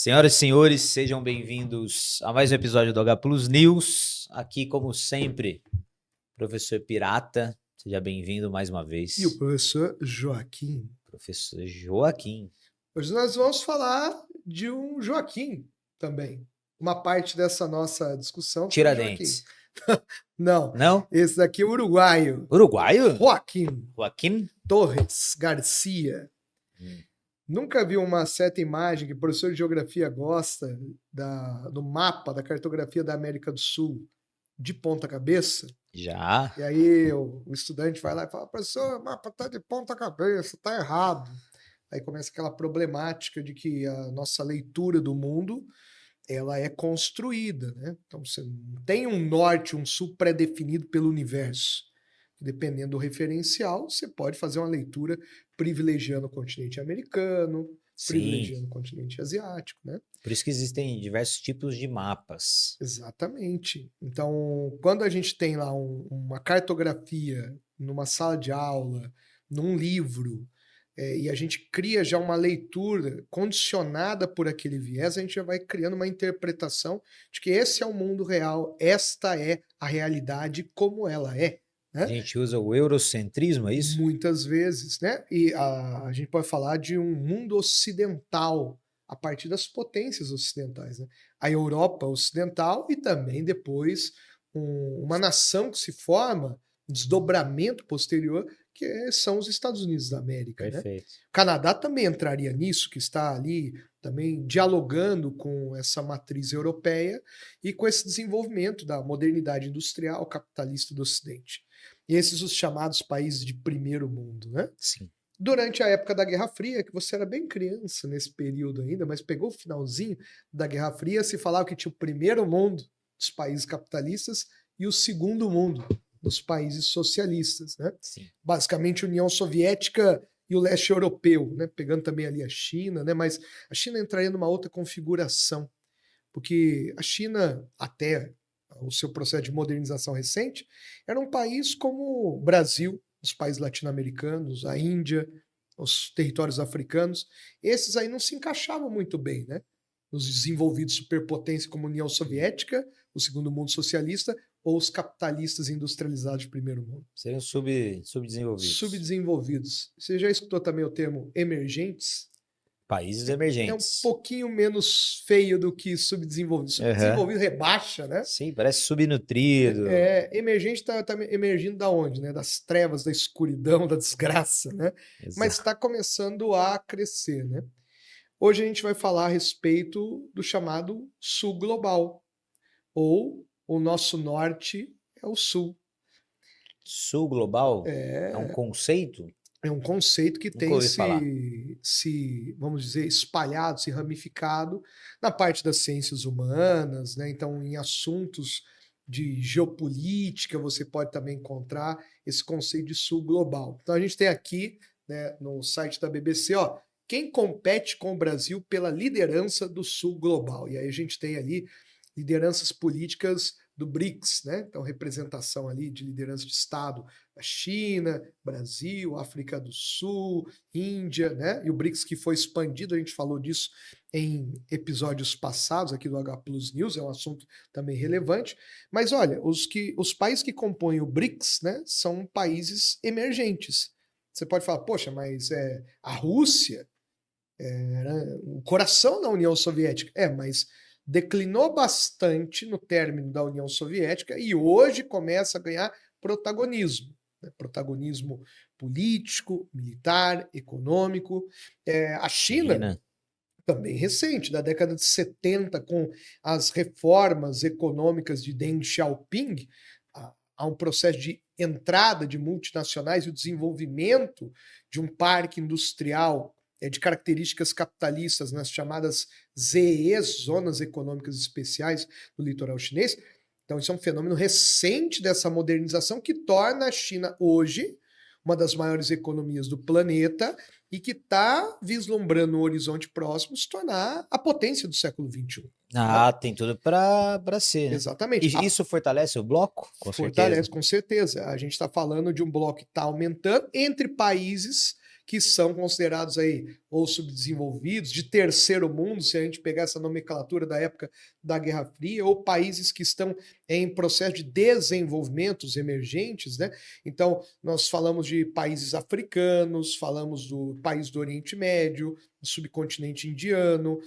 Senhoras e senhores, sejam bem-vindos a mais um episódio do H Plus News. Aqui, como sempre, professor Pirata, seja bem-vindo mais uma vez. E o professor Joaquim. Professor Joaquim. Hoje nós vamos falar de um Joaquim também. Uma parte dessa nossa discussão. Tiradentes. Não, Não? esse daqui é uruguaio. Uruguaio? Joaquim Joaquim? Torres Garcia. Nunca viu uma certa imagem que o professor de geografia gosta do mapa, da cartografia da América do Sul de ponta cabeça? Já. E aí o estudante vai lá e fala, professor, o mapa tá de ponta cabeça, tá errado. Aí começa aquela problemática de que a nossa leitura do mundo, ela é construída, né? Então você não tem um norte, um sul pré-definido pelo universo. Dependendo do referencial, você pode fazer uma leitura privilegiando o continente americano, privilegiando o continente asiático, né? Por isso que existem diversos tipos de mapas. Exatamente. Então, quando a gente tem lá uma cartografia numa sala de aula, num livro, e a gente cria já uma leitura condicionada por aquele viés, a gente já vai criando uma interpretação de que esse é o mundo real, esta é a realidade como ela é. Né? A gente usa o eurocentrismo, é isso? Muitas vezes, né? E a gente pode falar de um mundo ocidental a partir das potências ocidentais, né? A Europa ocidental e também depois uma nação que se forma, um desdobramento posterior, que são os Estados Unidos da América. Perfeito. Né? O Canadá também entraria nisso, que está ali também dialogando com essa matriz europeia e com esse desenvolvimento da modernidade industrial capitalista do Ocidente. E esses os chamados países de primeiro mundo, né? Sim. Durante a época da Guerra Fria, que você era bem criança nesse período ainda, mas pegou o finalzinho da Guerra Fria, se falava que tinha o primeiro mundo dos países capitalistas e o segundo mundo dos países socialistas, né? Sim. Basicamente União Soviética e o leste europeu, né? Pegando também ali a China, né? Mas a China entraria numa outra configuração, porque a China, até o seu processo de modernização recente, era um país como o Brasil, os países latino-americanos, a Índia, os territórios africanos. Esses aí não se encaixavam muito bem, né? Os desenvolvidos superpotência como a União Soviética, o segundo mundo socialista, ou os capitalistas industrializados de primeiro mundo. Seriam subdesenvolvidos. Subdesenvolvidos. Você já escutou também o termo emergentes? Países É um emergentes. pouquinho menos feio do que subdesenvolvido. Subdesenvolvido rebaixa, né? Sim, parece subnutrido. Emergente está emergindo da onde? Né? Das trevas, da escuridão, da desgraça, né? Exato. Mas está começando a crescer, né? Hoje a gente vai falar a respeito do chamado Sul Global, ou o nosso norte é o Sul. Sul Global é um conceito? É um conceito que tem vamos dizer, espalhado, se ramificado na parte das ciências humanas, né? Então, em assuntos de geopolítica, você pode também encontrar esse conceito de sul global. Então, a gente tem aqui, né, no site da BBC, ó, quem compete com o Brasil pela liderança do sul global. E aí a gente tem ali lideranças políticas do BRICS, né? Então, representação ali de liderança de Estado da China, Brasil, África do Sul, Índia, né? E o BRICS que foi expandido, a gente falou disso em episódios passados aqui do H Plus News, é um assunto também relevante. Mas olha, os países que compõem o BRICS, né, são países emergentes. Você pode falar, poxa, mas a Rússia era o coração da União Soviética. Mas declinou bastante no término da União Soviética e hoje começa a ganhar protagonismo. Né? Protagonismo político, militar, econômico. A China, também recente, da década de 70, com as reformas econômicas de Deng Xiaoping, há um processo de entrada de multinacionais e o desenvolvimento de um parque industrial de características capitalistas nas chamadas ZEs, Zonas Econômicas Especiais, do litoral chinês. Então, isso é um fenômeno recente dessa modernização que torna a China hoje uma das maiores economias do planeta e que está vislumbrando no horizonte próximo se tornar a potência do século XXI. Tem tudo para ser, né? Exatamente. E isso fortalece o bloco? Fortalece, com certeza. A gente está falando de um bloco que está aumentando entre países que são considerados aí ou subdesenvolvidos, de terceiro mundo, se a gente pegar essa nomenclatura da época da Guerra Fria, ou países que estão em processo de desenvolvimento, os emergentes, né? Então, nós falamos de países africanos, falamos do país do Oriente Médio, do subcontinente indiano,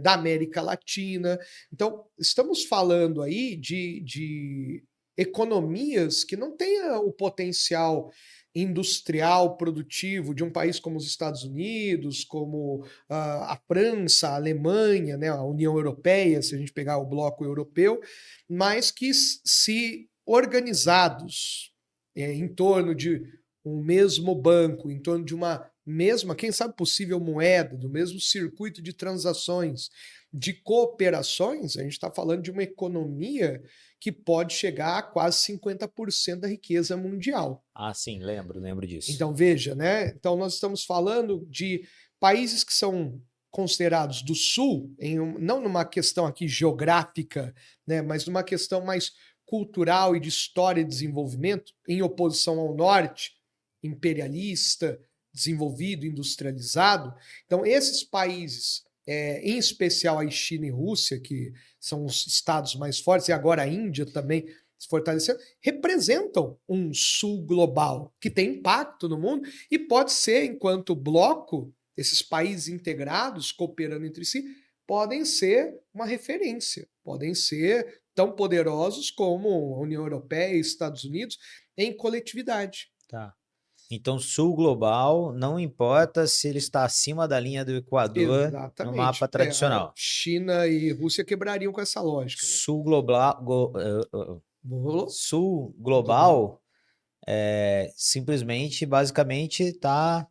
da América Latina. Então, estamos falando aí de economias que não têm o potencial industrial, produtivo de um país como os Estados Unidos, como a França, a Alemanha, né, a União Europeia, se a gente pegar o bloco europeu, mas que se organizados em torno de um mesmo banco, em torno de uma mesma, quem sabe possível moeda, do mesmo circuito de transações, de cooperações, a gente está falando de uma economia que pode chegar a quase 50% da riqueza mundial. Ah, sim, lembro disso. Então, veja, né? Então, nós estamos falando de países que são considerados do Sul, não numa questão aqui geográfica, né, mas numa questão mais cultural e de história e desenvolvimento, em oposição ao Norte, imperialista, desenvolvido, industrializado. Então, esses países, em especial a China e Rússia, que são os estados mais fortes, e agora a Índia também se fortalecendo, representam um sul global que tem impacto no mundo e pode ser, enquanto bloco, esses países integrados, cooperando entre si, podem ser uma referência, podem ser tão poderosos como a União Europeia e Estados Unidos em coletividade. Tá. Então, sul global, não importa se ele está acima da linha do Equador no mapa tradicional. China e Rússia quebrariam com essa lógica. Né? Sul global simplesmente, basicamente, está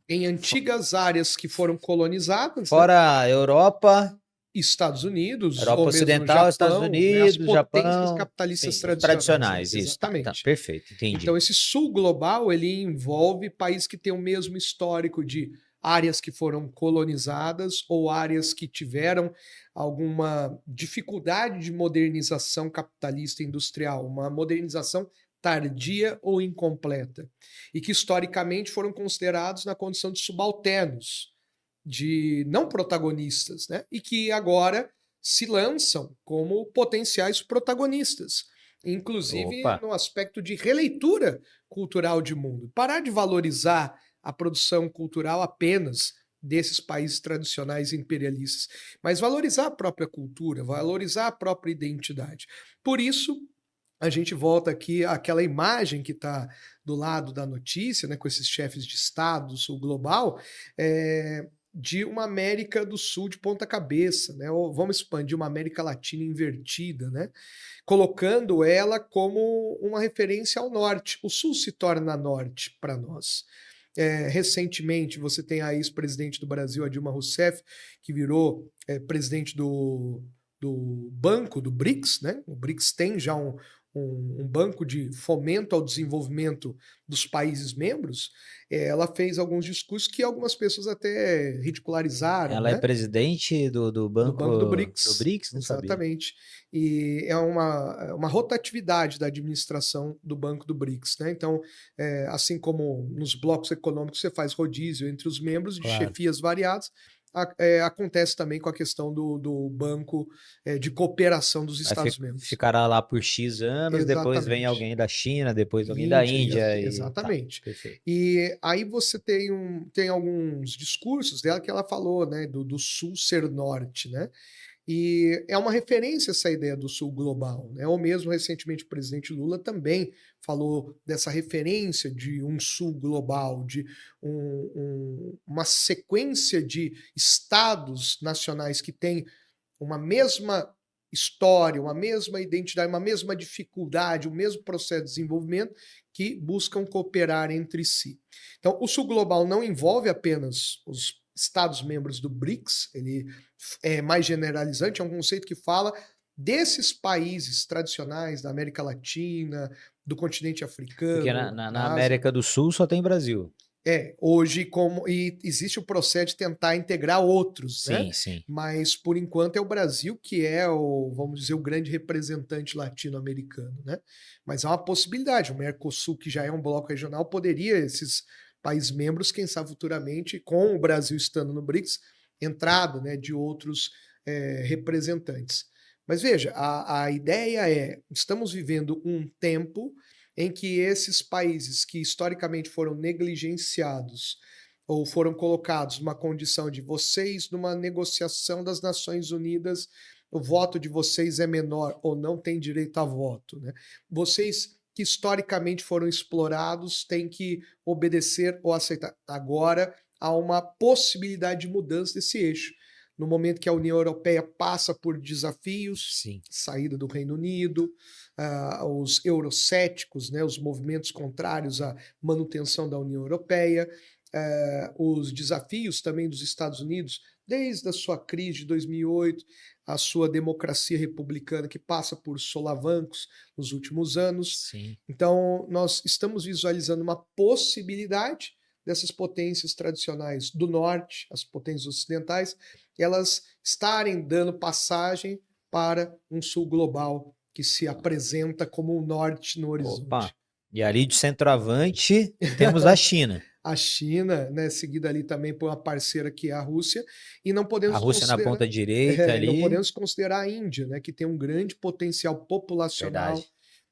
em antigas áreas que foram colonizadas. Fora a Europa, Estados Unidos, Europa ou Ocidental, Japão, Estados Unidos, né, as potências Japão, capitalistas sim, tradicionais. isso, exatamente. Tá, perfeito, entendi. Então esse sul global ele envolve países que têm o mesmo histórico de áreas que foram colonizadas ou áreas que tiveram alguma dificuldade de modernização capitalista e industrial, uma modernização tardia ou incompleta, e que historicamente foram considerados na condição de subalternos, de não protagonistas, né? E que agora se lançam como potenciais protagonistas, inclusive no aspecto de releitura cultural de mundo. Parar de valorizar a produção cultural apenas desses países tradicionais imperialistas, mas valorizar a própria cultura, valorizar a própria identidade. Por isso, a gente volta aqui àquela imagem que está do lado da notícia, né, com esses chefes de Estado do Sul Global, de uma América do Sul de ponta cabeça, né? Ou vamos expandir uma América Latina invertida, né? Colocando ela como uma referência ao Norte. O Sul se torna Norte para nós. Recentemente, você tem a ex-presidente do Brasil, a Dilma Rousseff, que virou presidente do banco, do BRICS, né? O BRICS tem já um banco de fomento ao desenvolvimento dos países membros. Ela fez alguns discursos que algumas pessoas até ridicularizaram. Ela né? é presidente do banco do BRICS. Do BRICS, não Exatamente. Sabia. E é uma rotatividade da administração do banco do BRICS. Né? Então, assim como nos blocos econômicos você faz rodízio entre os membros de chefias variadas, acontece também com a questão do banco de cooperação dos Estados-membros. Ficará lá por X anos, depois vem alguém da China, depois alguém da Índia. Exatamente. Tá, perfeito. E aí você tem alguns discursos dela que ela falou, né, do Sul ser Norte, né? E é uma referência essa ideia do Sul global, né? Ou mesmo recentemente o presidente Lula também falou dessa referência de um Sul global, de uma sequência de estados nacionais que têm uma mesma história, uma mesma identidade, uma mesma dificuldade, o mesmo processo de desenvolvimento que buscam cooperar entre si. Então, o Sul global não envolve apenas os Estados-membros do BRICS, ele é mais generalizante, é um conceito que fala desses países tradicionais da América Latina, do continente africano. Porque na América do Sul só tem Brasil. Hoje, e existe o processo de tentar integrar outros, sim, né? Sim. Mas, por enquanto, é o Brasil que é vamos dizer, o grande representante latino-americano, né? Mas há uma possibilidade, o Mercosul, que já é um bloco regional, poderia, esses países membros, quem sabe futuramente, com o Brasil estando no BRICS, entrada, né, de outros representantes. Mas veja, a ideia é, estamos vivendo um tempo em que esses países que historicamente foram negligenciados ou foram colocados numa condição de vocês, numa negociação das Nações Unidas, o voto de vocês é menor ou não tem direito a voto, né? Vocês que historicamente foram explorados têm que obedecer ou aceitar. Agora há uma possibilidade de mudança desse eixo. No momento que a União Europeia passa por desafios, Sim. saída do Reino Unido, os eurocéticos, né, os movimentos contrários à manutenção da União Europeia, os desafios também dos Estados Unidos, desde a sua crise de 2008, a sua democracia republicana que passa por solavancos nos últimos anos. Sim. Então, nós estamos visualizando uma possibilidade dessas potências tradicionais do norte, as potências ocidentais, elas estarem dando passagem para um sul global que se apresenta como o norte no horizonte. Opa! E ali de centroavante temos a China. A China, né, seguida ali também por uma parceira que é a Rússia, e não A podemos Rússia na considerar, ponta direita não ali. podemos considerar a Índia, né, que tem um grande potencial populacional, Verdade.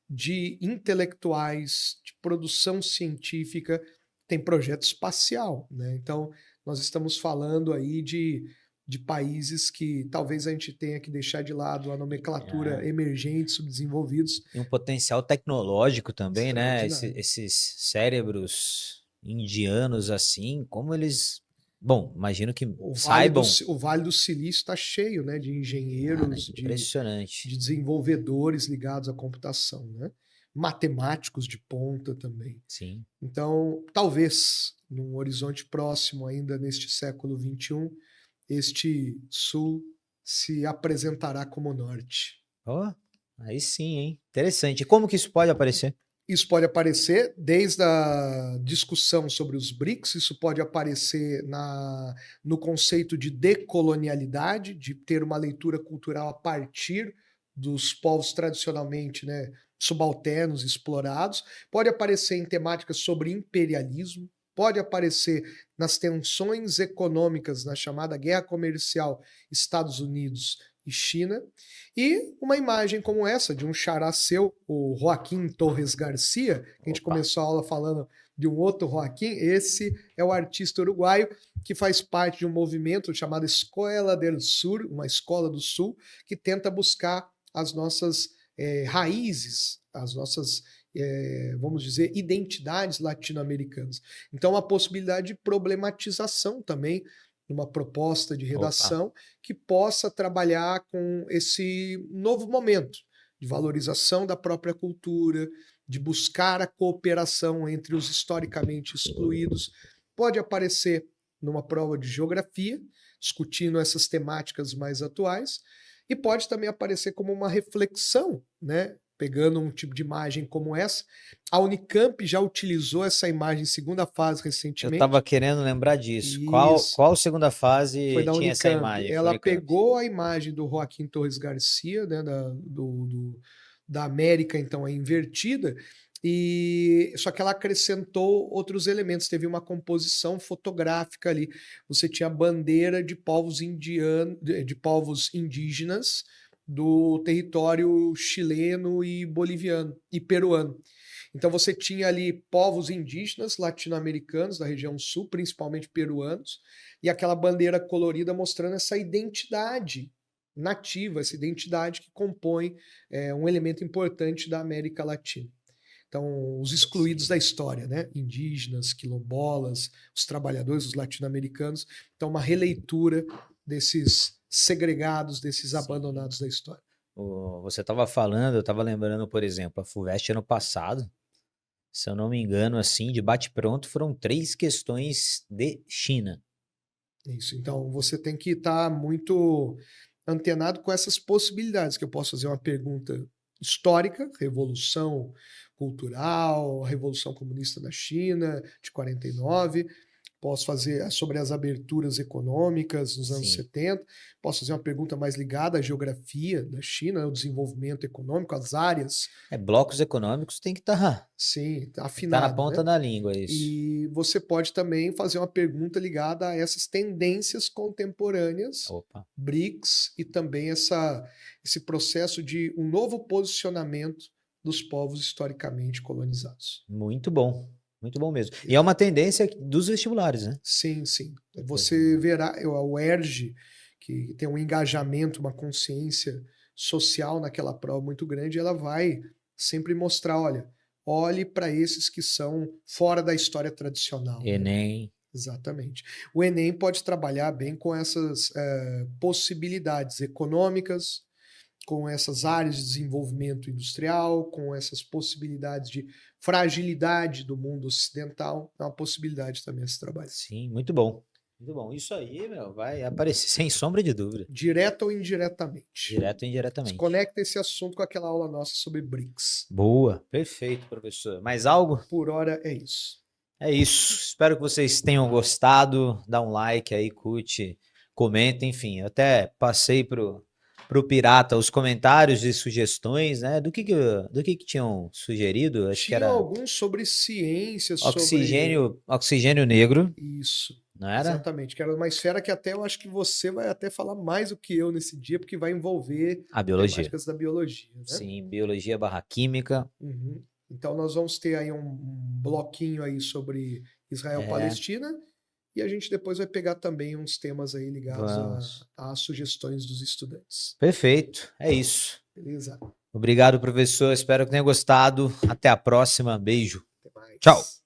de intelectuais, de produção científica, tem projeto espacial, né? Então, nós estamos falando aí de países que talvez a gente tenha que deixar de lado a nomenclatura emergentes, subdesenvolvidos. E um potencial tecnológico também, né? Extraordinário. Esses cérebros indianos assim, como eles. Bom, imagino que saibam. O Vale do Silício está cheio, né, de engenheiros, Impressionante. de desenvolvedores ligados à computação, né? Matemáticos de ponta também. Sim. Então, talvez, num horizonte próximo ainda neste século XXI, este sul se apresentará como norte. Ó, aí sim, hein? Interessante. E como que isso pode aparecer? Isso pode aparecer desde a discussão sobre os BRICS, isso pode aparecer no conceito de decolonialidade, de ter uma leitura cultural a partir dos povos tradicionalmente, né, subalternos, explorados, pode aparecer em temáticas sobre imperialismo, pode aparecer nas tensões econômicas, na chamada guerra comercial Estados Unidos e China, e uma imagem como essa, de um xará seu, o Joaquim Torres Garcia, que a gente Opa. começou a aula falando de um outro Joaquim, esse é o artista uruguaio que faz parte de um movimento chamado Escola del Sur, uma escola do Sul, que tenta buscar as nossas raízes, as nossas, vamos dizer, identidades latino-americanas. Então, a possibilidade de problematização também, numa proposta de redação que possa trabalhar com esse novo momento de valorização da própria cultura, de buscar a cooperação entre os historicamente excluídos. Pode aparecer numa prova de geografia, discutindo essas temáticas mais atuais, e pode também aparecer como uma reflexão, né? Pegando um tipo de imagem como essa. A Unicamp já utilizou essa imagem em segunda fase Eu recentemente. estava querendo lembrar disso. Isso. Qual segunda fase Foi da tinha essa Unicamp. imagem? Foi Ela Unicamp. pegou a imagem do Joaquim Torres Garcia, né, da América, então, é invertida, e só que ela acrescentou outros elementos. Teve uma composição fotográfica ali. Você tinha a bandeira de povos de povos indígenas do território chileno e boliviano e peruano. Então você tinha ali povos indígenas latino-americanos da região sul, principalmente peruanos, e aquela bandeira colorida mostrando essa identidade nativa, essa identidade que compõe um elemento importante da América Latina. Então, os excluídos da história, né? Indígenas, quilombolas, os trabalhadores, os latino-americanos. Então, uma releitura desses segregados, desses abandonados da história. Você estava falando, eu estava lembrando, por exemplo, a FUVEST ano passado, se eu não me engano, assim, de bate-pronto, foram 3 questões de China. Isso. Então, você tem que estar muito antenado com essas possibilidades, que eu posso fazer uma pergunta histórica, revolução cultural, revolução comunista da China de 49, posso fazer sobre as aberturas econômicas nos anos Sim. 70, posso fazer uma pergunta mais ligada à geografia da China, né, o desenvolvimento econômico, as áreas, Blocos econômicos tem que estar sim, na afinado, ponta né? da língua isso. E você pode também fazer uma pergunta ligada a essas tendências contemporâneas, Opa, BRICS, e também esse processo de um novo posicionamento dos povos historicamente colonizados. muito bom mesmo. E é uma tendência dos vestibulares, né? Sim, sim. Certeza. Você verá a UERJ, que tem um engajamento, uma consciência social naquela prova muito grande, ela vai sempre mostrar, olha, olhe para esses que são fora da história tradicional, né? Enem, Exatamente. O Enem pode trabalhar bem com essas possibilidades econômicas, com essas áreas de desenvolvimento industrial, com essas possibilidades de fragilidade do mundo ocidental, é uma possibilidade também esse trabalho. sim, muito bom. Muito bom. Isso aí, meu, vai aparecer sem sombra de dúvida, Direta ou indiretamente. direto ou Se indiretamente. conecta esse assunto com aquela aula nossa sobre BRICS. Boa, perfeito, professor. Mais algo? Por hora é isso. É isso. Espero que vocês tenham gostado. Dá um like aí, curte, comenta, enfim. Eu até passei pro Pirata os comentários e sugestões, né? Do que tinham sugerido? Acho que Tinha era alguns sobre ciência, sobre oxigênio negro, isso. não era? Exatamente, que era uma esfera que até eu acho que você vai até falar mais do que eu nesse dia, porque vai envolver A biologia. temáticas da biologia, né? Sim, biologia barra química. Uhum. Então nós vamos ter aí um bloquinho aí sobre É, Israel-Palestina e a gente depois vai pegar também uns temas aí ligados vamos. às sugestões dos estudantes. Perfeito. É isso. Beleza? Obrigado, professor. Espero que tenha gostado. Até a próxima. Beijo. Até mais. Tchau.